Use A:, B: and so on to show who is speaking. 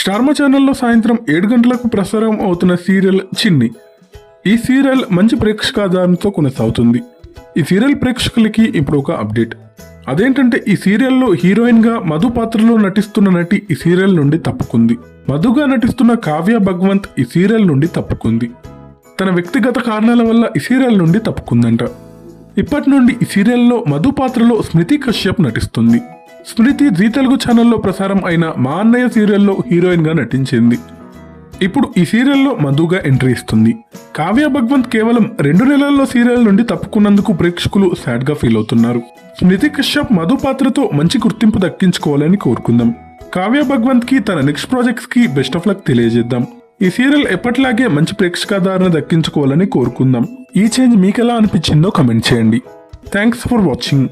A: Star మా ఛానల్లో సాయంత్రం 7 గంటలకు ప్రసారం అవుతున్న సీరియల్ చిన్ని. ఈ సీరియల్ మంచి ప్రేక్షకాదరణతో కొనసాగుతుంది. ఈ సీరియల్ ప్రేక్షకులకి ఇప్పుడు ఒక అప్డేట్. అదేంటంటే ఈ సీరియల్లో హీరోయిన్ గా మధు పాత్రలో నటిస్తున్న నటి ఈ సీరియల్ నుండి తప్పుకుంది. మధుగా నటిస్తున్న కావ్య భగవంత్ ఈ సీరియల్ నుండి తప్పుకుంది. తన వ్యక్తిగత కారణాల వల్ల ఈ సీరియల్ నుండి తప్పుకుందంట. ఇప్పటి నుండి ఈ సీరియల్లో మధు పాత్రలో స్మృతి కశ్యప్ నటిస్తుంది. స్మృతి జీ తెలుగు ఛానల్లో ప్రసారం అయిన మా అన్నయ్య సీరియల్లో హీరోయిన్ గా నటించింది. ఇప్పుడు ఈ సీరియల్లో మధుగా ఎంట్రీ ఇస్తుంది. కావ్య భగవంత్ కేవలం 2 నెలల్లో సీరియల్ నుండి తప్పుకున్నందుకు ప్రేక్షకులు సాడ్ గా ఫీల్ అవుతున్నారు. స్మృతి కశ్యప్ మధు పాత్రతో మంచి గుర్తింపు దక్కించుకోవాలని కోరుకుందాం. కావ్య భగవంత్ కి తన నెక్స్ట్ ప్రాజెక్ట్స్ కి బెస్ట్ ఆఫ్ లక్ తెలియజేద్దాం. ఈ సీరియల్ ఎప్పటిలాగే మంచి ప్రేక్షకాదరణ దక్కించుకోవాలని కోరుకుందాం. ఈ చేంజ్ మీకు ఎలా అనిపించిందో కమెంట్ చేయండి. Thanks for watching.